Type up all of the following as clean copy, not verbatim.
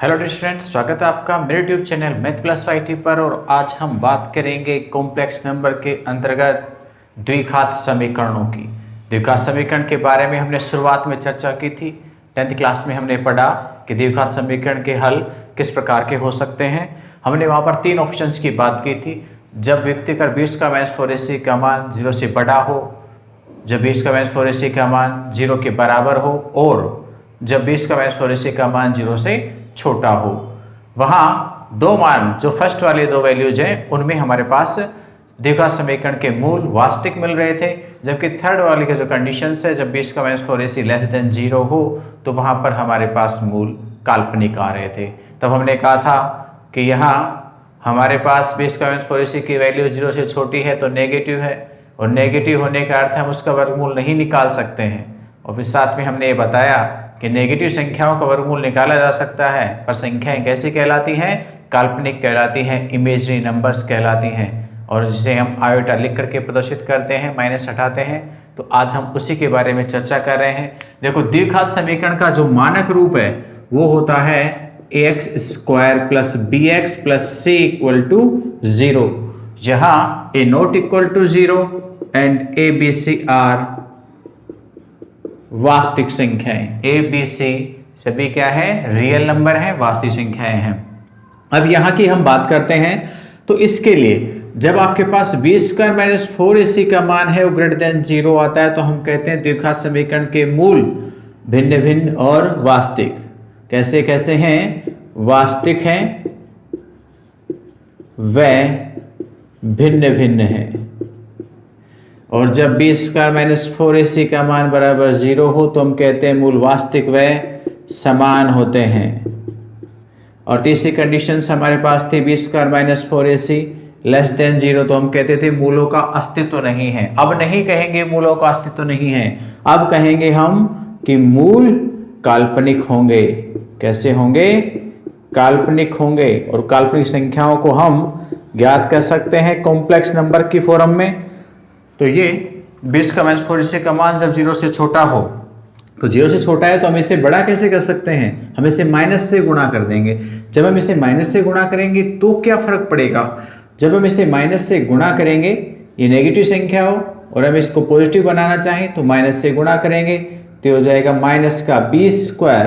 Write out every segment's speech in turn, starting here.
Hello dear students, स्वागत है आपका मेरे YouTube channel math plus YT पर। और आज हम बात करेंगे कॉम्प्लेक्स नंबर के अंतर्गत द्विघात समीकरणों की। द्विघात समीकरण के बारे में हमने शुरुआत में चर्चा की थी। 10th क्लास में हमने पढ़ा कि द्विघात समीकरण के हल किस प्रकार के हो सकते हैं। हमने वहाँ पर 3 ऑप्शंस की बात की थी। जब व्यक्तिकर 20 का माइनस 4ac का मान 0 से बड़ा हो, जब 20 का माइनस 4ac का मान 0 के बराबर हो, और जब 20 का माइनस 4ac का मान 0 से छोटा हो। वहां दो मान जो फर्स्ट वाले दो वैल्यूज हैं उनमें हमारे पास द्विघात समीकरण के मूल वास्तविक मिल रहे थे, जबकि थर्ड वाले के जो कंडीशंस है जब 20 का माइनस 4ac लेस देन 0 हो तो वहां पर हमारे पास मूल काल्पनिक आ रहे थे। तब हमने कहा था कि यहाँ हमारे पास 20 का माइनस 4ac की वैल्यू 0 से छोटी है तो नेगेटिव है, और नेगेटिव होने का अर्थ हम उसका वर्गमूल नहीं निकाल सकते हैं। और फिर साथ में हमने ये बताया कि नेगेटिव संख्याओं का वर्गमूल निकाला जा सकता है, पर संख्याएं कैसी कहलाती हैं? काल्पनिक कहलाती हैं, इमेजरी नंबर्स कहलाती हैं, और जिसे हम आयोटा लिख करके प्रदर्शित करते हैं, माइनस हटाते हैं। तो आज हम उसी के बारे में चर्चा कर रहे हैं। देखो, द्विघात समीकरण का जो मानक रूप है वो होता है ax square plus bx plus c equal to 0, जहां a not equal to 0 and a b c are वास्तविक संख्याएं। ए बी सी सभी क्या है? रियल नंबर है, वास्तविक संख्याएं हैं। अब यहां की हम बात करते हैं तो इसके लिए जब आपके पास 20 स्क्वायर माइनस 4ac का मान है वो ग्रेटर देन 0 आता है तो हम कहते हैं द्विघात समीकरण के मूल भिन्न भिन्न और वास्तविक। कैसे कैसे हैं? वास्तविक हैं व भिन्न भिन्न है। और जब 20 स्क्वायर माइनस 4ac का मान बराबर 0 हो तो हम कहते हैं मूल वास्तविक व समान होते हैं। और तीसरी कंडीशन हमारे पास थी 20 square minus 4ac less than 0, तो हम कहते थे मूलों का अस्तित्व नहीं है। अब नहीं कहेंगे मूलों का अस्तित्व नहीं है, अब कहेंगे हम कि मूल काल्पनिक होंगे। कैसे होंगे? काल्पनिक होंगे। और काल्पनिक संख्याओं को हम ज्ञात कर सकते हैं कॉम्प्लेक्स नंबर की फॉर्म में। तो ये 20 का माइनस 4ac का मान जब 0 से छोटा हो, तो 0 से छोटा है तो हम इसे बड़ा कैसे कर सकते हैं? हम इसे माइनस से गुणा कर देंगे। जब हम इसे माइनस से गुणा करेंगे तो क्या फर्क पड़ेगा? जब हम इसे माइनस से गुणा करेंगे, ये नेगेटिव संख्या हो और हम इसको पॉजिटिव बनाना चाहें तो माइनस से गुणा करेंगे तो हो जाएगा माइनस का 20 स्क्वायर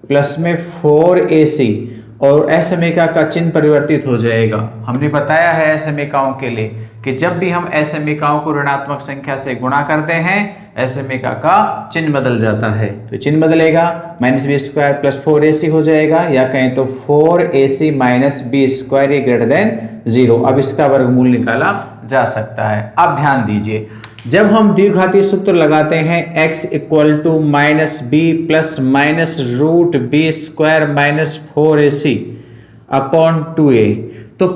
प्लस में 4ac, और असमीका का चिन्ह परिवर्तित हो जाएगा। हमने बताया है असमीकाओं के लिए कि जब भी हम असमीकाओं को ऋणात्मक संख्या से गुणा करते हैं असमीका का चिन्ह बदल जाता है। तो चिन्ह बदलेगा, माइनस 20 स्क्वायर प्लस 4ac हो जाएगा, या कहें तो 4ac minus 20 square is greater than 0। अब इसका वर्गमूल निकाला जा सकता है। अब ध्यान दीजिए, जब हम द्विघाती सूत्र लगाते हैं x equal to minus b plus minus root b square minus 4ac upon 2a, तो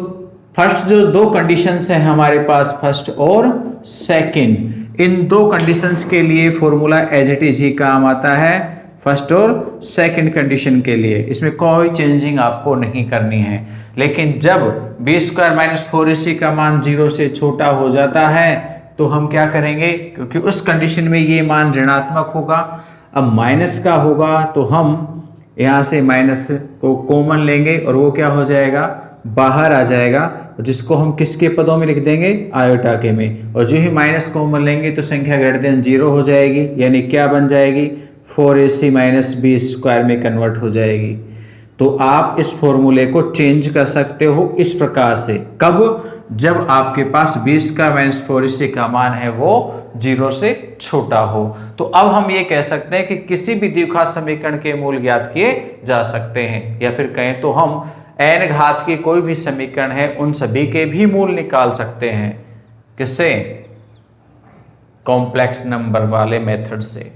फर्स्ट जो दो कंडीशंस हैं हमारे पास, फर्स्ट और सेकंड, इन दो कंडीशंस के लिए फॉर्मूला एज इट इज ही काम आता है फर्स्ट और सेकंड कंडीशन के लिए। इसमें कोई चेंजिंग आपको नहीं करनी है। लेकिन जब 20 स्क्वायर माइनस 4ac का मान 0 से छोटा हो जाता है तो हम क्या करेंगे? क्योंकि उस कंडीशन में ये मान ऋणात्मक होगा, अब माइनस का होगा तो हम यहां से माइनस को कॉमन लेंगे और वो क्या हो जाएगा? बाहर आ जाएगा, जिसको हम किसके पदों में लिख देंगे? आयोटा के में। और जो ही माइनस कॉमन लेंगे तो संख्या ग्रेटर देन 0 हो जाएगी, यानी क्या बन जाएगी? 4ac माइनस 20 स्क्वायर में कन्वर्ट हो जाएगी। तो आप इस फॉर्मूले को चेंज कर सकते हो इस प्रकार से। कब? जब आपके पास 20 का माइनस 4ac का मान है वो 0 से छोटा हो। तो अब हम ये कह सकते हैं कि किसी भी द्विघात समीकरण के मूल ज्ञात किए जा सकते हैं, या फिर कहें तो हम n घात के कोई भी समीकरण है उन सभी के भी मूल निकाल सकते हैं। किससे? कॉम्प्लेक्स नंबर वाले मेथड से।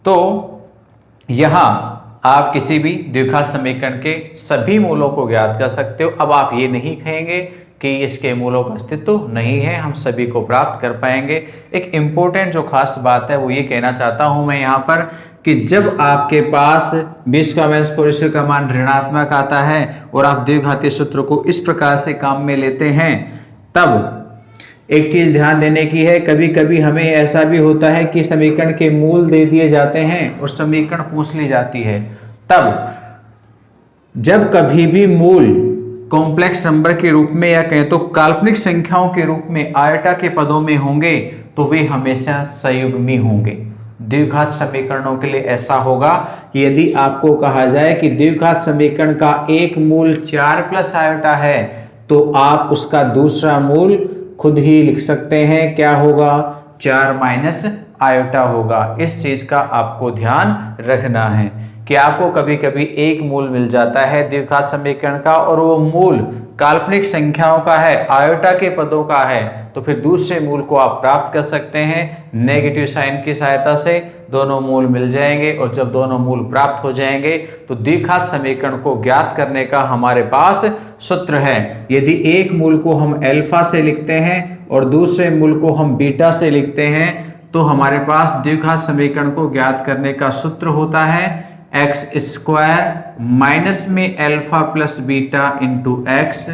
तो यहां आप किसी भी द्विघात समीकरण के सभी मूलों को ज्ञात कर सकते हो। अब आप ये नहीं कहेंगे कि इसके मूलों का अस्तित्व नहीं है, हम सभी को प्राप्त कर पाएंगे। एक इंपॉर्टेंट जो खास बात है वो ये कहना चाहता हूं मैं यहाँ पर कि जब आपके पास 20 का माइनस 4ac का मान ऋणात्मक आता है और आप द्विघाती सूत्र को इस प्रकार से काम में लेते हैं, तब एक चीज ध्यान देने की है, कभी कभी हमें ऐसा भी होता है कि समीकरण के मूल दे दिए जाते हैं और समीकरण पूछ ली जाती है। तब जब कभी भी मूल कॉम्प्लेक्स नंबर के रूप में या कहें तो काल्पनिक संख्याओं के रूप में आयोटा के पदों में होंगे तो वे हमेशा संयुग्मी होंगे। द्विघात समीकरणों के लिए ऐसा होगा कि यदि आपको कहा जाए कि द्विघात समीकरण का एक मूल 4 प्लस आयोटा है तो आप उसका दूसरा मूल खुद ही लिख सकते हैं, क्या होगा, 4 माइनस आयोटा होगा। इस चीज का आपको ध्यान रखना है कि आपको कभी कभी एक मूल मिल जाता है द्विघात समीकरण का और वो मूल काल्पनिक संख्याओं का है, आयोटा के पदों का है, तो फिर दूसरे मूल को आप प्राप्त कर सकते हैं नेगेटिव साइन की सहायता से। दोनों मूल मिल जाएंगे और जब दोनों मूल प्राप्त हो जाएंगे तो द्विघात समीकरण को ज्ञात करने का हमारे पास सूत्र है। यदि एक मूल को हम अल्फा से लिखते हैं और दूसरे मूल को हम बीटा से लिखते हैं तो हमारे पास द्विघात समीकरण को ज्ञात करने का सूत्र होता है एक्स स्क्वायर माइनस में alpha plus beta into x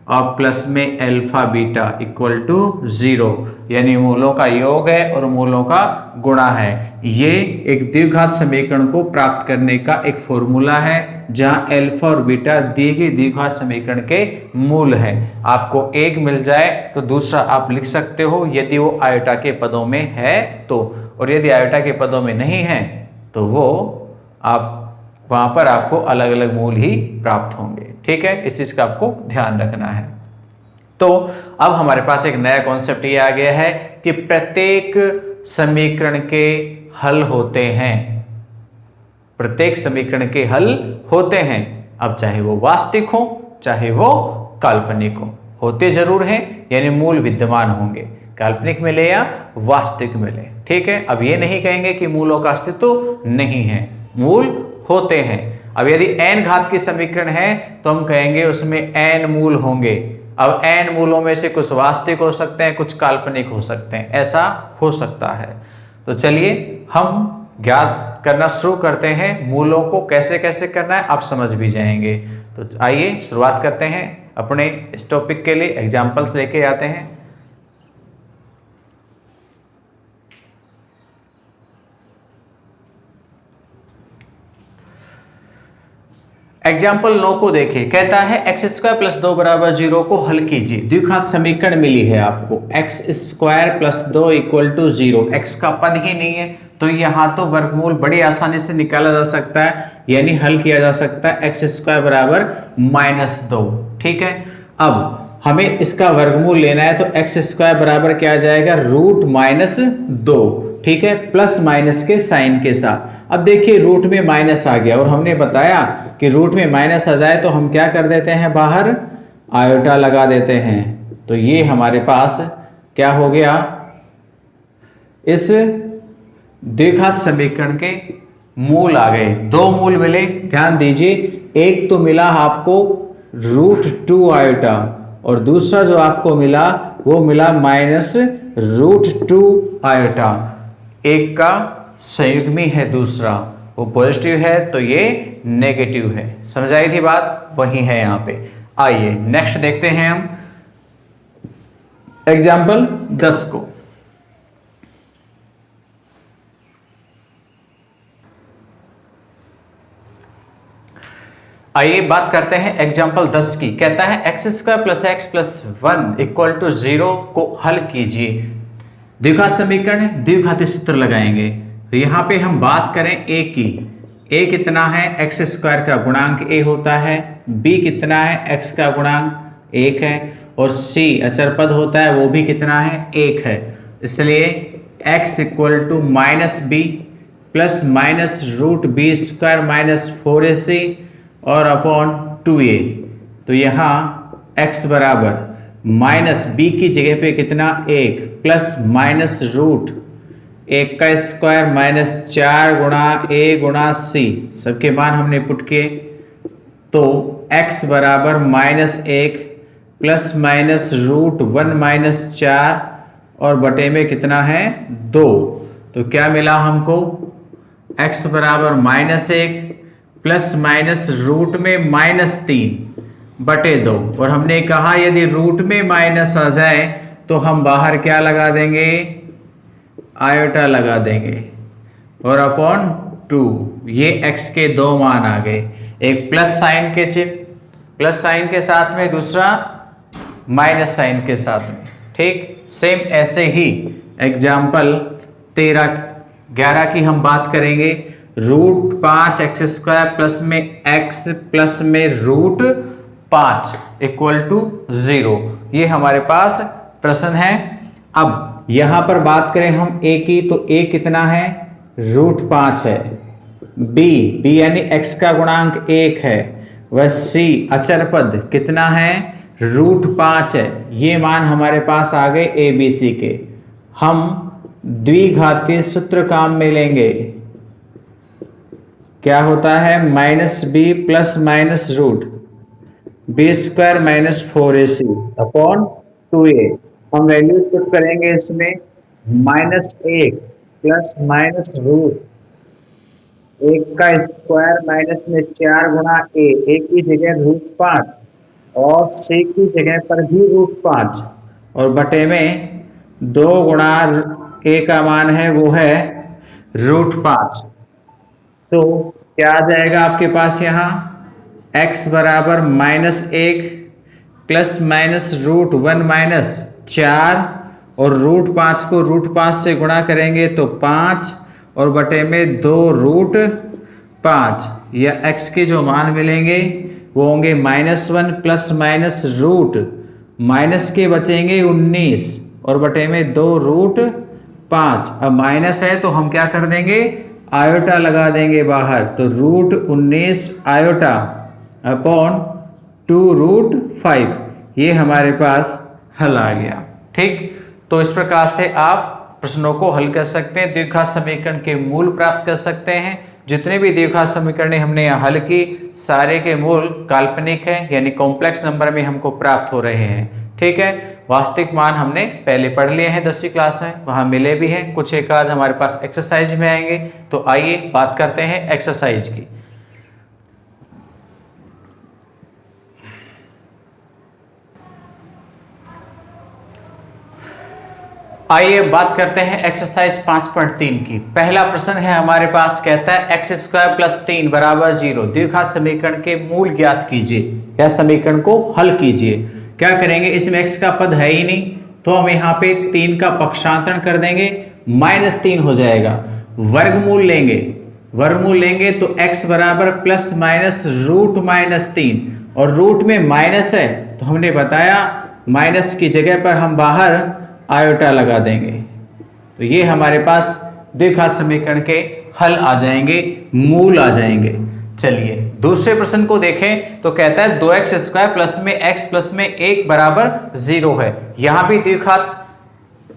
और प्लस में अल्फा बीटा इक्वल टू 0, यानी मूलों का योग है और मूलों का गुणा है। ये एक द्विघात समीकरण को प्राप्त करने का एक फॉर्मूला है जहां अल्फा और बीटा दिए गए द्विघात समीकरण के मूल है। आपको एक मिल जाए तो दूसरा आप लिख सकते हो यदि वो आयोटा के पदों में है तो, और यदि आयोटा के पदों में नहीं है तो वो आप वहां पर आपको अलग अलग मूल ही प्राप्त होंगे। ठीक है, इस चीज का आपको ध्यान रखना है। तो अब हमारे पास एक नया कॉन्सेप्ट ये आ गया है कि प्रत्येक समीकरण के हल होते हैं, प्रत्येक समीकरण के हल होते हैं। अब चाहे वो वास्तविक हो चाहे वो काल्पनिक हो, होते जरूर हैं, यानी मूल विद्यमान होंगे, काल्पनिक मिले या वास्तविक मिले। ठीक है, अब ये नहीं कहेंगे कि मूलों का अस्तित्व नहीं है, मूल होते हैं। अब यदि n घात की समीकरण है तो हम कहेंगे उसमें n मूल होंगे। अब n मूलों में से कुछ वास्तविक हो सकते हैं, कुछ काल्पनिक हो सकते हैं, ऐसा हो सकता है। तो चलिए हम ज्ञात करना शुरू करते हैं। मूलों को कैसे कैसे करना है आप समझ भी जाएंगे। तो आइए शुरुआत करते हैं। अपने इस टॉपिक के लिए एग्जाम्पल्स लेके आते हैं। एग्जाम्पल 9 को देखिए, कहता है एक्स स्क्वायर प्लस 2 बराबर 0 को हल कीजिए। द्विघात समीकरण मिली है आपको, x square plus 2 equal to 0, x का पद ही नहीं है तो यहां तो वर्गमूल बड़ी आसानी से निकाला जा सकता है, यानी हल किया जा सकता है एक्स स्क्वायर बराबर -2। ठीक है, अब हमें इसका वर्गमूल लेना है तो एक्स स्क्वायर बराबर क्या आ जाएगा, रूट -2। ठीक है, प्लस माइनस के साइन के साथ। अब देखिए रूट में माइनस आ गया और हमने बताया कि रूट में माइनस आ जाए तो हम क्या कर देते हैं, बाहर आयोटा लगा देते हैं। तो ये हमारे पास क्या हो गया, इस द्विघात समीकरण के मूल आ गए। दो मूल मिले, ध्यान दीजिए, एक तो मिला आपको √2 आयोटा और दूसरा जो आपको मिला वो मिला -√2 आयोटा। एक का संयुग्मी है, दूसरा वो पॉजिटिव है तो ये नेगेटिव है। समझ आई थी बात, वही है यहां पे। आइए नेक्स्ट देखते हैं हम एग्जाम्पल 10 को। आइए बात करते हैं एग्जाम्पल 10 की। कहता है x square plus x plus 1 equal to 0 को हल कीजिए। द्विघात समीकरण, द्विघाती सूत्र लगाएंगे। तो यहां पे हम बात करें a की, a कितना है, एक्स स्क्वायर का गुणांक a होता है, b कितना है, x का गुणांक 1 है, और c अचर पद होता है वो भी कितना है, 1 है। इसलिए x equal to -b plus -√b² -4ac और अपॉन 2a। तो यहाँ x बराबर -b की जगह पे कितना, 1 प्लस -√1 का स्क्वायर -4 गुणा a गुणा c, सबके मान हमने पुट किए। तो x बराबर -1 प्लस -√1 -4 और बटे में कितना है, 2। तो क्या मिला हमको, x बराबर -1 प्लस माइनस रूट में -3 बटे 2। और हमने कहा यदि रूट में माइनस आ जाए तो हम बाहर क्या लगा देंगे, आयोटा लगा देंगे, और अपॉन 2। ये x के दो मान आ गए। एक प्लस साइन के चिन्ह, प्लस साइन के साथ में, दूसरा माइनस साइन के साथ में। ठीक, सेम ऐसे ही एग्जाम्पल 11 की हम बात करेंगे। √5 एक्स स्क्वायर प्लस में एक्स प्लस में √5 इक्वल टू 0। ये हमारे पास प्रश्न है। अब यहां पर बात करें हम a की, तो a कितना है? √5 है। b यानी x का गुणांक 1 है। वह c अचर पद कितना है? √5 है। ये मान हमारे पास आ गए a b c के। हम द्विघातीय सूत्र काम में लेंगे। क्या होता है? -b plus minus √b² minus 4ac upon 2a। हम वैल्यू पुट करेंगे इसमें, -1 प्लस माइनस √1 का स्क्वायर माइनस में 4 गुणा a की जगह √5 और c की जगह पर भी √5 और बटे में 2 गुणा a का मान है वो है √5। तो क्या आ जाएगा आपके पास यहाँ? x बराबर -1 प्लस माइनस √1 माइनस 4 और √5 को √5 से गुणा करेंगे तो 5 और बटे में 2√5। या x के जो मान मिलेंगे वो होंगे -1 प्लस माइनस माइनस के बचेंगे 19 और बटे में 2√5। अब माइनस है तो हम क्या कर देंगे? आयोटा लगा देंगे बाहर, तो √19 आयोटा अपॉन 2√5। ये हमारे पास हल आ गया। ठीक, तो इस प्रकार से आप प्रश्नों को हल कर सकते हैं, द्विघात समीकरण के मूल प्राप्त कर सकते हैं। जितने भी द्विघात समीकरण हमने यहाँ हल की, सारे के मूल काल्पनिक है, यानी कॉम्प्लेक्स नंबर में हमको प्राप्त हो रहे हैं। ठीक है, वास्तविक मान हमने पहले पढ़ लिए हैं 10वीं क्लास में, वहां मिले भी हैं। कुछ एक आध हमारे पास एक्सरसाइज में आएंगे। तो आइए बात करते हैं एक्सरसाइज की। आइए बात करते हैं एक्सरसाइज 5.3 की। पहला प्रश्न है हमारे पास, कहता है x² प्लस 3 बराबर 0 द्विघात समीकरण के मूल ज्ञात कीजिए या समीकरण को हल कीजिए। क्या करेंगे? इसमें x का पद है ही नहीं, तो हम यहाँ पे 3 का पक्षांतरण कर देंगे, -3 हो जाएगा। वर्गमूल लेंगे तो x बराबर प्लस माइनस √-3 और रूट में माइनस है तो हमने बताया माइनस की जगह पर हम बाहर आयोटा लगा देंगे। तो ये हमारे पास द्विघात समीकरण के हल आ जाएंगे, मूल आ जाएंगे। चलिए दूसरे प्रश्न को देखें तो कहता है 2x² प्लस में x प्लस में 1 बराबर 0 है। यहां भी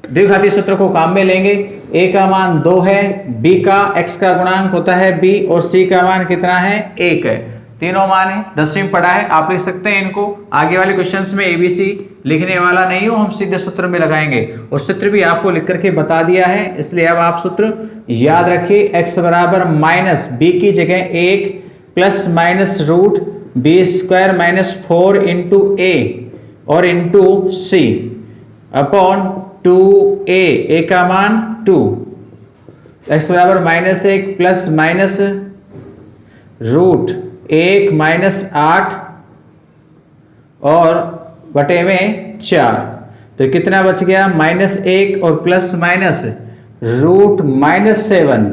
द्विघाती सूत्र को काम में लेंगे। a का मान 2 है, b का x का गुणांक होता है b और c का मान कितना है? 1 है। तीनों मान है, 10वीं में पढ़ा है, आप लिख सकते हैं इनको। आगे वाले क्वेश्चंस में ABC लिखने वाला नहीं हो, हम सीधे सूत्र में लगाएंगे और सूत्र भी आपको लिख करके बता दिया है, इसलिए अब आप सूत्र याद रखिए। x बराबर माइनस b की जगह 1 plus minus √b² minus 4 into a और इंटू c अपॉन 2a का मान 2। x बराबर -1 प्लस माइनस √1 माइनस 8 और बटे में 4। तो कितना बच गया? -1 और प्लस माइनस √-7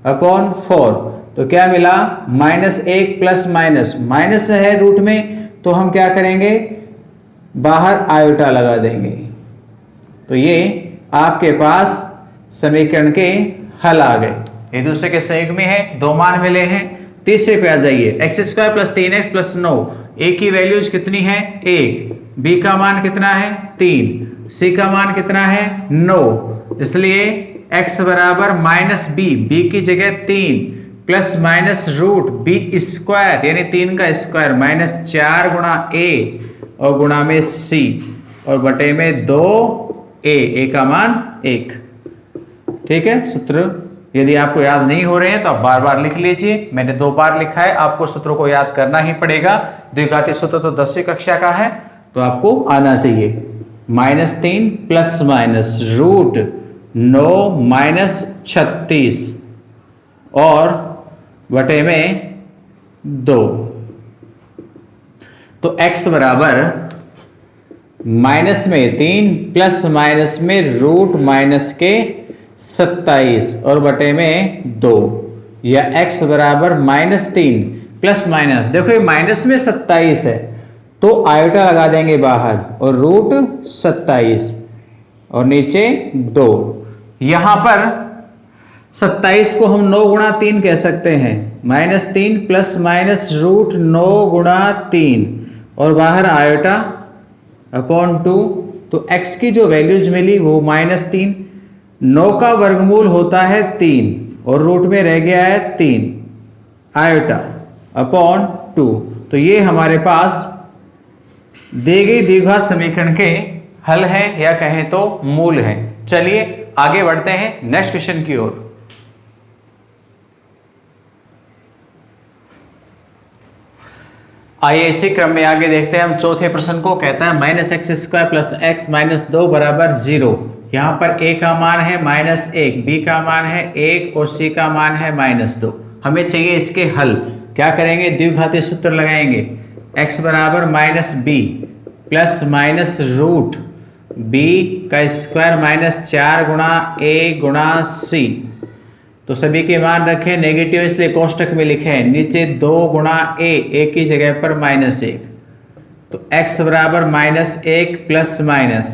अपॉन 4। तो क्या मिला? -1 प्लस माइनस है रूट में, तो हम क्या करेंगे? बाहर आयोटा लगा देंगे। तो ये आपके पास समीकरण के हल आ गए। एक दूसरे के सहयोग में है, 2 मान मिले हैं। तीसरे पे आ जाइए, x² plus 3x plus 9। a की वैल्यूज कितनी है? 1। b का मान कितना है? 3। c का मान कितना है? 9। इसलिए x बराबर -b की जगह 3 प्लस माइनस √b² यानी 3 का स्क्वायर माइनस 4 गुणा a और गुणा में c और बटे में 2a का मान 1। ठीक है, सूत्र यदि आपको याद नहीं हो रहे हैं तो आप बार बार लिख लीजिए। मैंने 2 बार लिखा है, आपको सूत्रों को याद करना ही पड़ेगा। द्विघाती सूत्र तो 10वीं कक्षा का है, तो आपको आना चाहिए। -3 प्लस माइनस √9 माइनस 36 और बटे में 2। तो x बराबर माइनस में 3 प्लस माइनस में रूट माइनस के 27 और बटे में 2, या x बराबर -3 प्लस माइनस, देखो ये माइनस में 27 है तो आयोटा लगा देंगे बाहर और रूट 27 और नीचे 2। यहां पर 27 को हम 9 गुणा 3 कह सकते हैं, -3 प्लस माइनस रूट 9 गुणा 3 और बाहर आयोटा अपॉन 2। तो x की जो वैल्यूज मिली वो -3, 9 का वर्गमूल होता है 3 और रूट में रह गया है 3 आयोटा अपॉन 2। तो ये हमारे पास दी गई द्विघात समीकरण के हल है या कहें तो मूल है। चलिए आगे बढ़ते हैं नेक्स्ट क्वेश्चन की ओर। आइए इसी क्रम में आगे देखते हैं हम चौथे प्रश्न को। कहता है -x² प्लस x माइनस 2 बराबर 0। यहां पर a का मान है -1, b का मान है 1 और c का मान है -2। हमें चाहिए इसके हल। क्या करेंगे, द्विघाती सूत्र लगाएंगे। x बराबर -b plus minus root b का स्क्वायर -4 गुणा a गुणा c। तो सभी के मान रखे नेगेटिव इसलिए कोष्टक में लिखे हैं, नीचे 2 गुणा a की जगह पर -1। तो x बराबर -1 प्लस माइनस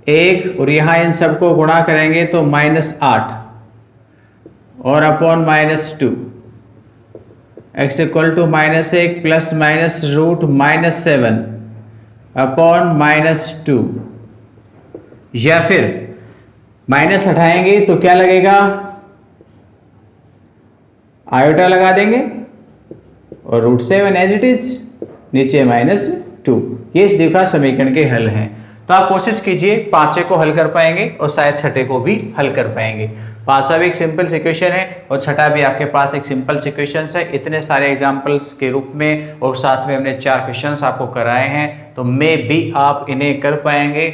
1 और यहां इन सबको गुणा करेंगे तो -8 और upon -2। x equal to -1 plus minus root -7 upon -2। या फिर माइनस हटाएंगे तो क्या लगेगा, आयोटा लगा देंगे और √7 एज इट इज, नीचे -2। ये इस द्विघात समीकरण के हल हैं। तो आप कोशिश कीजिए पांचवे को हल कर पाएंगे और शायद छठे को भी हल कर पाएंगे। पांचवा भी एक सिंपल सिक्वेशन है और छठा भी आपके पास एक सिंपल सिक्वेशन है। इतने सारे एग्जाम्पल्स के रूप में और साथ में हमने 4 क्वेश्चंस आपको कराए हैं, तो मे भी आप इन्हें कर पाएंगे।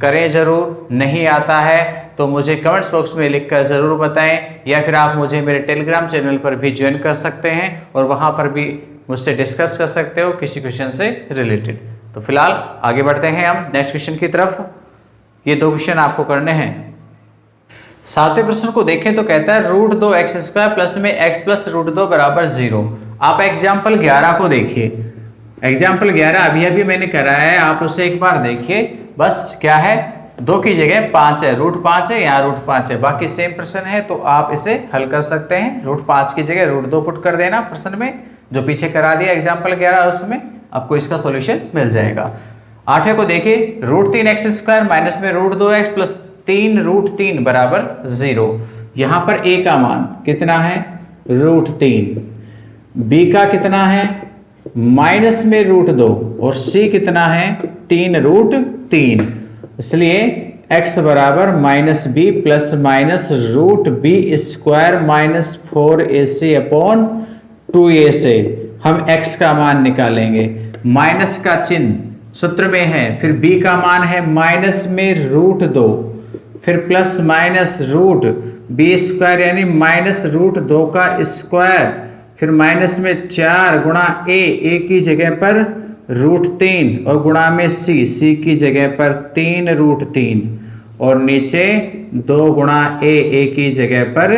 करें जरूर, नहीं आता है तो मुझे कमेंट्स बॉक्स में लिखकर ज़रूर बताएं, या फिर आप मुझे मेरे टेलीग्राम चैनल पर भी ज्वाइन कर सकते हैं और वहां पर भी मुझसे डिस्कस कर सकते हो किसी क्वेश्चन से रिलेटेड। तो फिलहाल आगे बढ़ते हैं हम नेक्स्ट क्वेश्चन की तरफ। ये 2 क्वेश्चन आपको करने हैं। 7वें प्रश्न को देखें तो कहता है √2x² प्लस में x प्लस √2 बराबर 0। आप एग्जाम्पल 11 को देखिए। एग्जाम्पल 11 अभी मैंने कराया है, आप उसे एक बार देखिए। बस क्या है, 2 की जगह 5 है, √5 है, यहाँ √5 है, बाकी सेम प्रश्न है तो आप इसे हल कर सकते हैं। √5 की जगह √2 पुट कर देना प्रश्न में, जो पीछे करा दिया एग्जाम्पल 11 उसमें आपको इसका सॉल्यूशन मिल जाएगा। 8वें को देखिए, √3x² माइनस में √2x प्लस 3√3 बराबर 0। यहाँ पर a का मान कितना है, √3, b का कितना है माइनस में √2 और c कितना है 3√3। इसलिए x बराबर -b plus minus √b² minus 4ac upon 2a। हम x का मान निकालेंगे, माइनस का चिन्ह सूत्र में है, फिर b का मान है माइनस में √2, फिर प्लस माइनस √b² यानी माइनस √2 का स्क्वायर, फिर माइनस में 4 गुणा a की जगह पर √3 और गुणा में c की जगह पर 3√3 और नीचे 2 गुणा a की जगह पर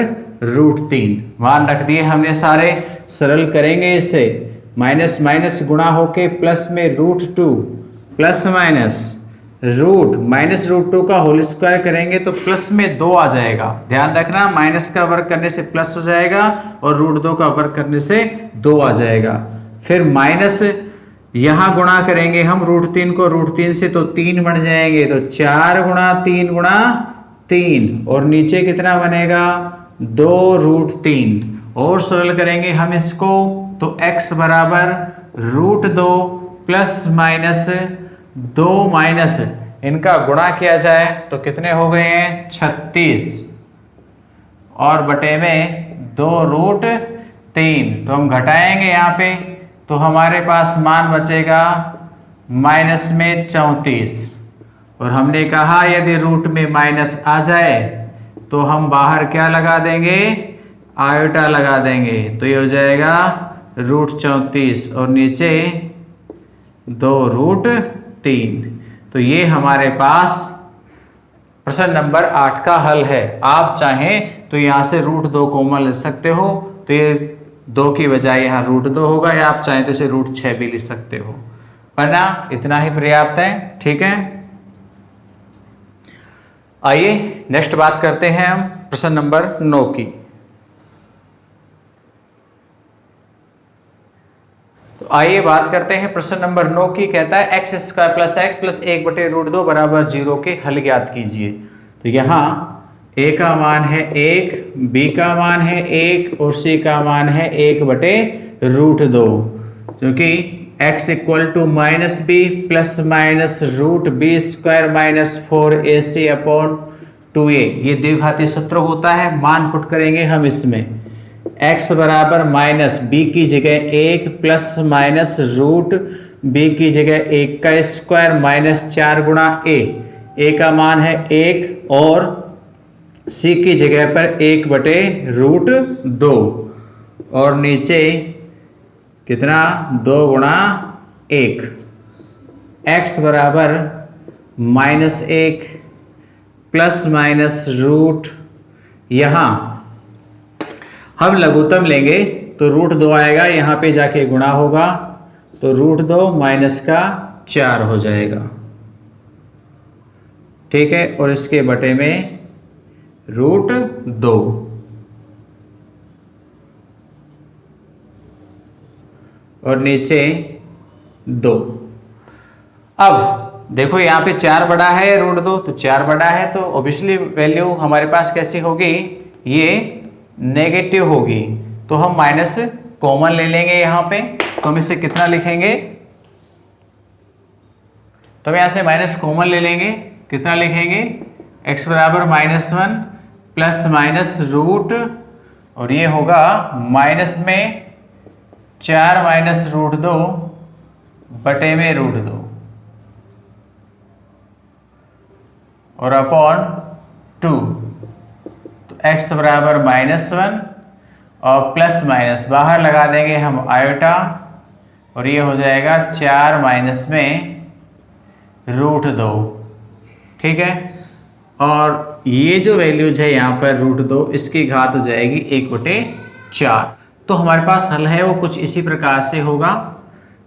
√3। मान रख दिए हमने सारे। सरल करेंगे इसे, माइनस माइनस गुणा होके प्लस में √2 प्लस माइनस √2 का होल स्क्वायर करेंगे तो प्लस में 2 आ जाएगा। ध्यान रखना, माइनस का वर्ग करने से प्लस हो जाएगा और √2 का वर्ग करने से 2 आ जाएगा। फिर माइनस यहां गुणा करेंगे हम √3 को √3 से तो 3 बन जाएंगे, तो 4 गुणा 3 गुणा 3 और नीचे कितना बनेगा 2√3। और सरल करेंगे हम इसको तो x बराबर √2 प्लस माइनस 2 माइनस इनका गुणा किया जाए तो कितने हो गए हैं 36 और बटे में 2√3। तो हम घटाएंगे यहाँ पे तो हमारे पास मान बचेगा माइनस में 34। और हमने कहा यदि रूट में माइनस आ जाए तो हम बाहर क्या लगा देंगे, आयोटा लगा देंगे। तो ये हो जाएगा √34 और नीचे 2√3। तो ये हमारे पास प्रश्न नंबर 8 का हल है। आप चाहें तो यहां से √2 कॉमन ले सकते हो, तो ये 2 की बजाय यहाँ √2 होगा, या आप चाहें तो इसे √6 भी लिख सकते हो, वरना इतना ही पर्याप्त है। ठीक है, आइए नेक्स्ट बात करते हैं हम प्रश्न नंबर 9 की। तो आइए बात करते हैं प्रश्न नंबर 9 की। कहता है x² + x + 1/√2 बराबर 0 के हल ज्ञात कीजिए। तो यहाँ a का मान है 1, b का मान है 1 और c का मान है 1/√2, क्योंकि x = -b ± √b² - 4ac/2a ये द्विघाती सूत्र होता है। मान पुट करेंगे हम इसमें, x बराबर -b की जगह 1 ± √b की जगह 1 का स्क्वायर -4 गुणा a का मान है 1 और c की जगह पर 1/√2 और नीचे कितना 2 गुणा 1। x बराबर -1 ± यहाँ हम लघुत्तम लेंगे तो √2 आएगा, यहाँ पे जाके गुणा होगा तो √2 - 4 हो जाएगा। ठीक है, और इसके बटे में √2 और नीचे 2। अब देखो यहाँ पे 4 बड़ा है √2, तो 4 बड़ा है तो ऑब्वियसली वैल्यू हमारे पास कैसी होगी, ये नेगेटिव होगी। तो हम माइनस कॉमन ले लेंगे यहाँ पे, तो हम इसे कितना लिखेंगे, तो हम यहाँ से माइनस कॉमन ले लेंगे, कितना लिखेंगे x बराबर -1 ± रूट और ये होगा माइनस में 4 - √2 बटे में √2 और अपॉन 2। तो x बराबर -1 और प्लस माइनस बाहर लगा देंगे हम आयोटा और ये हो जाएगा 4 माइनस में √2। ठीक है, और ये जो वैल्यूज है यहाँ पर √2 इसकी घात हो जाएगी 1/4। तो हमारे पास हल है वो कुछ इसी प्रकार से होगा।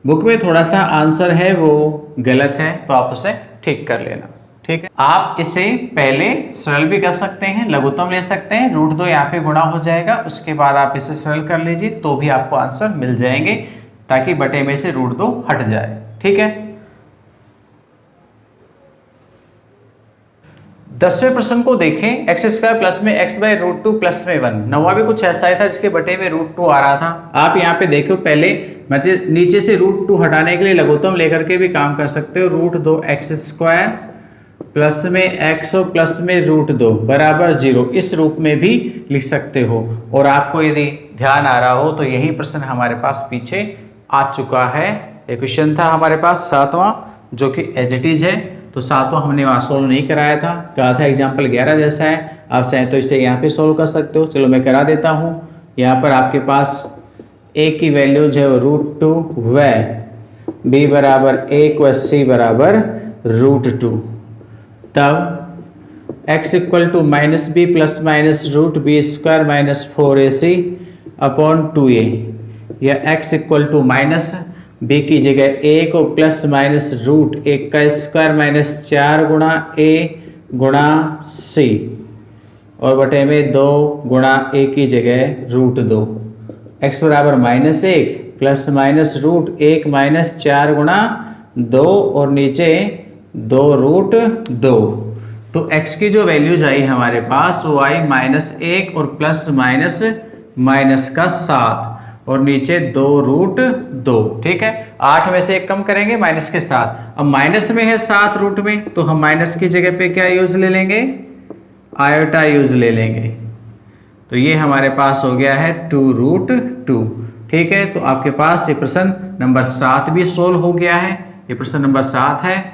बुक में थोड़ा सा आंसर है वो गलत है, तो आप उसे ठीक कर लेना। ठीक है, आप इसे पहले सरल भी कर सकते हैं, लघुत्तम ले सकते हैं, √2 यहाँ पे गुणा हो जाएगा, उसके बाद आप इसे सरल कर लीजिए तो भी आपको आंसर मिल जाएंगे, ताकि बटे में से √2 हट जाए। ठीक है, 10वें प्रश्न को देखें। x² प्लस में x/√2 प्लस में 1। 9वां भी कुछ ऐसा ही था जिसके बटे में √2 आ रहा था। आप यहाँ पे देखो, पहले नीचे से √2 हटाने के लिए लघुत्तम लेकर के भी काम कर सकते हो। √2x² प्लस में x और प्लस में √2 बराबर 0 इस रूप में भी लिख सकते हो। और आपको यदि ध्यान आ रहा हो तो यही प्रश्न हमारे पास पीछे आ चुका है। एक क्वेश्चन था हमारे पास 7वां जो कि एज इट इज है, तो 7वां हमने वहाँ सोल्व नहीं कराया था, कहा था एग्जाम्पल 11 जैसा है। आप चाहें तो इसे यहाँ पे सोल्व कर सकते हो। चलो मैं करा देता हूँ। यहाँ पर आपके पास a की वैल्यूज है √2 व b बराबर 1 व c बराबर √2। तब x = -b plus minus √b² - 4ac upon 2a, या x = b की जगह 1 और प्लस माइनस √1 का स्क्वायर - 4 गुणा a गुणा c और बटे में 2 गुणा a की जगह √2। x बराबर -1 प्लस माइनस √1 - 4 गुणा 2 और नीचे 2√2। तो x की जो वैल्यूज आई हमारे पास वो आई -1 और प्लस माइनस का 7 और नीचे 2√2। ठीक है, 8 में से 1 कम करेंगे माइनस के साथ। अब माइनस में है 7 रूट में, तो हम माइनस की जगह पे क्या यूज ले लेंगे, आयोटा यूज ले लेंगे। तो ये हमारे पास हो गया है 2√2। ठीक है, तो आपके पास ये प्रश्न नंबर 7 भी सोल्व हो गया है। ये प्रश्न नंबर 7 है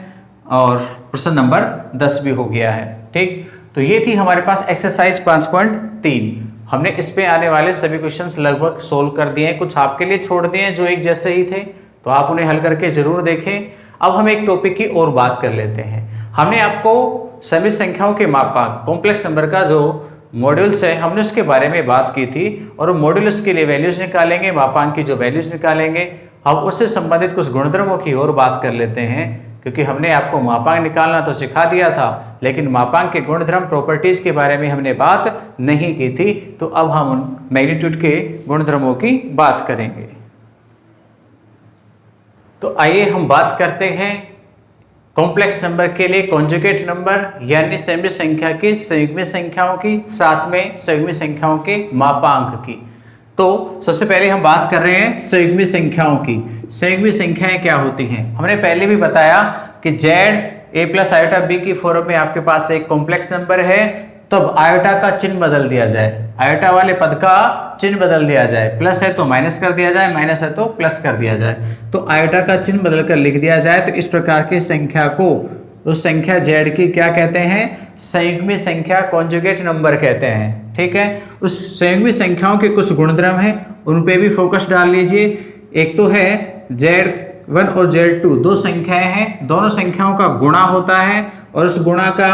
और प्रश्न नंबर 10 भी हो गया है। ठीक, तो ये थी हमारे पास एक्सरसाइज 5.3। हमने इस पे आने वाले सभी क्वेश्चंस लगभग सोल्व कर दिए हैं, कुछ आपके लिए छोड़ दिए हैं जो एक जैसे ही थे, तो आप उन्हें हल करके जरूर देखें। अब हम एक टॉपिक की और बात कर लेते हैं। हमने आपको सभी संख्याओं के मापांक कॉम्प्लेक्स नंबर का जो मॉड्यूल्स है हमने उसके बारे में बात की थी, और मॉड्यूल्स के लिए वैल्यूज निकालेंगे, मापांक की जो वैल्यूज निकालेंगे। अब उससे संबंधित कुछ गुणधर्मों की और बात कर लेते हैं, क्योंकि हमने आपको मापांक निकालना तो सिखा दिया था, लेकिन मापांक के गुणधर्म प्रॉपर्टीज के बारे में हमने बात नहीं की थी। तो अब हम मैग्नीट्यूड के गुणधर्मों की बात करेंगे। तो आइए हम बात करते हैं कॉम्प्लेक्स नंबर के लिए कॉन्जुगेट नंबर यानी सम संख्या की संयुग्मी संख्याओं की, साथ में संयुग्मी संख्याओं के मापांक की। तो सबसे पहले हम बात कर रहे हैं संयुग्मी संख्याओं की। संयुग्मी संख्याएं क्या होती हैं? हमने पहले भी बताया कि z a plus iota b की फॉर्म में आपके पास एक कॉम्प्लेक्स नंबर है, तब आयोटा का चिन्ह बदल दिया जाए, आयोटा वाले पद का चिन्ह बदल दिया जाए, प्लस है तो माइनस कर दिया जाए, माइनस है तो प्लस कर दिया जाए। तो आयोटा का चिन्ह बदलकर लिख दिया जाए, तो इस प्रकार की संख्या को, उस संख्या जेड की क्या कहते हैं? संयुग्मी संख्या, कॉन्जुगेट नंबर कहते हैं। ठीक है, उस संयुग्मी संख्याओं के कुछ गुणधर्म हैं, उन पे भी फोकस डाल लीजिए। एक तो है Z1 और Z2 दो संख्याएं हैं, दोनों संख्याओं का गुणा होता है, और उस गुणा का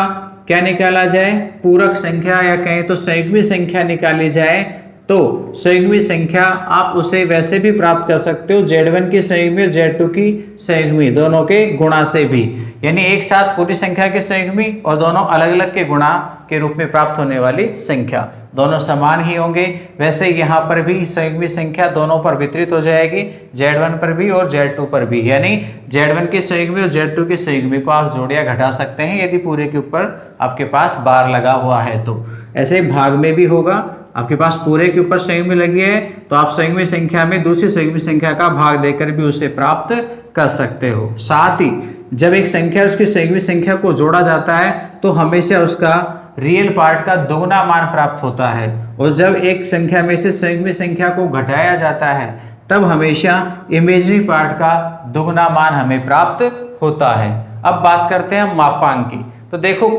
क्या निकाला जाए? पूरक संख्या, या कहें तो संयुग्मी संख्या निकाली जाए। तो संयुग्मी संख्या आप उसे वैसे भी प्राप्त कर सकते हो, Z1 की संयुग्मी और Z2 की संयुग्मी, दोनों के गुणा से भी, यानी एक साथ पूरी संख्या की संयुग्मी और दोनों अलग अलग के गुणा के रूप में प्राप्त होने वाली संख्या, दोनों समान ही होंगे। वैसे यहाँ पर भी संयुग्मी संख्या दोनों पर वितरित हो जाएगी, Z1 पर भी और Z2 पर भी, यानी Z1 की संयुग्मी और Z2 की संयुग्मी को आप जोड़ या घटा सकते हैं यदि पूरे के ऊपर आपके पास बार लगा हुआ है। तो ऐसे भाग में भी होगा, आपके पास पूरे के ऊपर संयुग्मी लगी है तो आप संयुग्मी संख्या में दूसरी संयुग्मी संख्या का भाग देकर भी उसे प्राप्त कर सकते हो। साथ ही जब एक संख्या उसकी संयुग्मी संख्या को जोड़ा जाता है तो हमेशा उसका रियल पार्ट का दोगुना मान प्राप्त होता है, और जब एक संख्या में से संयुग्मी संख्या को घटाया जाता है तब हमेशा इमेजिनरी पार्ट का दोगुना मान हमें प्राप्त होता है। अब बात करते हैं मापांक की। तो देखो,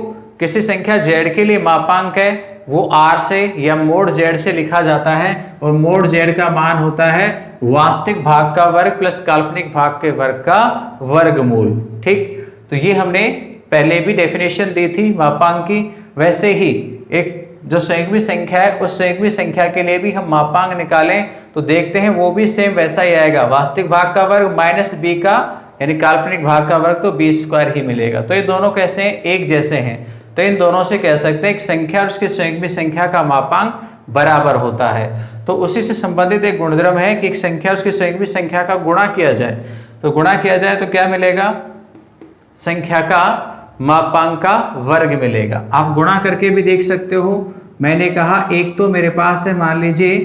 किसी संख्या z के लिए मापांक है वो r से या मोड z से लिखा जाता है, और मोड z का मान होता है वास्तविक भाग का वर्ग प्लस काल्पनिक भाग के वर्ग का वर्गमूल। ठीक, तो ये हमने पहले भी डेफिनेशन दी थी मापांक की। वैसे ही एक जो संयुग्मी संख्या है उस संयुग्मी संख्या के लिए भी हम मापांक निकालें तो देखते हैं वो भी सेम वैसा ही आएगा, वास्तविक भाग का वर्ग माइनस b का यानी काल्पनिक भाग का वर्ग, तो b² ही मिलेगा। तो ये दोनों कैसे हैं? एक जैसे हैं। तो इन दोनों से कह सकते हैं एक संख्या और उसकी संयुग्मी संख्या का मापांक बराबर होता है। तो उसी से संबंधित एक गुणधर्म है कि एक संख्या और उसकी संयुग्मी संख्या का गुणा किया जाए, तो गुणा किया जाए तो क्या मिलेगा? संख्या का मापांक का वर्ग मिलेगा। आप गुणा करके भी देख सकते हो। मैंने कहा एक तो मेरे पास है, मान लीजिए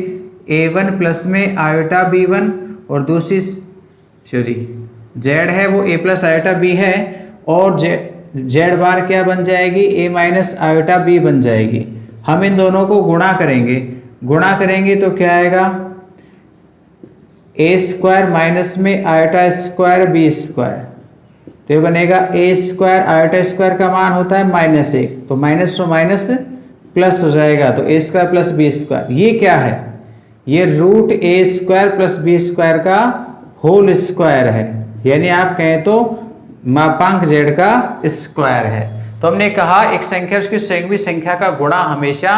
a1 प्लस में आयोटा b1, और दूसरी z है वो a प्लस आयोटा b है, और z बार क्या बन जाएगी? a माइनस आयोटा b बन जाएगी। हम इन दोनों को गुणा करेंगे, गुणा करेंगे तो क्या आएगा? a² माइनस में आयोटा स्क्वायर b², तो ये बनेगा a² आयोटा स्क्वायर का मान होता है -1, तो माइनस टू माइनस प्लस हो जाएगा, तो a² प्लस b²। ये क्या है? ये रूट a² प्लस b² का होल स्क्वायर है, यानी आप कहें तो मापांक z का स्क्वायर है। तो हमने कहा एक संख्या उसकी संयुग्मी संख्या का गुणा हमेशा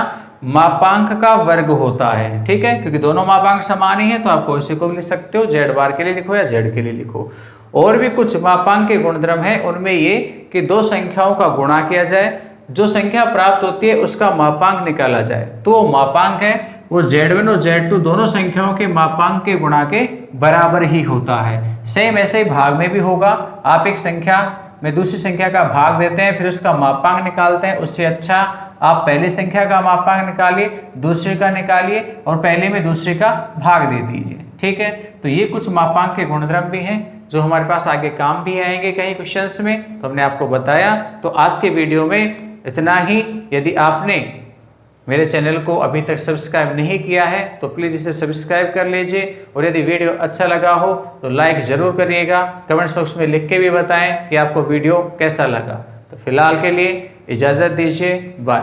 मापांक का वर्ग होता है। ठीक है, क्योंकि दोनों मापांक समान ही है, तो आप इसी को भी लिख सकते हो, z बार के लिए लिखो या z के लिए लिखो। और भी कुछ मापांक के गुणधर्म है, उनमें ये कि दो संख्याओं का गुणा किया जाए, जो संख्या प्राप्त होती है उसका मापांक निकाला जाए, तो वो मापांक है वो Z1 और Z2 दोनों संख्याओं के मापांक के गुणा के बराबर ही होता है। सेम ऐसे ही भाग में भी होगा। आप एक संख्या में दूसरी संख्या का भाग देते हैं, फिर उसका मापांक निकालते हैं। उससे अच्छा आप पहली संख्या का मापांक निकालिए, दूसरे का निकालिए, और पहले में दूसरे का भाग दे दीजिए। ठीक है, तो ये कुछ मापांक के गुणधर्म भी हैं जो हमारे पास आगे काम भी आएंगे कई क्वेश्चंस में, तो हमने आपको बताया। तो आज के वीडियो में इतना ही। यदि आपने मेरे चैनल को अभी तक सब्सक्राइब नहीं किया है तो प्लीज़ इसे सब्सक्राइब कर लीजिए, और यदि वीडियो अच्छा लगा हो तो लाइक ज़रूर करिएगा। कमेंट्स बॉक्स में लिख के भी बताएं कि आपको वीडियो कैसा लगा। तो फिलहाल के लिए इजाज़त दीजिए, बाय।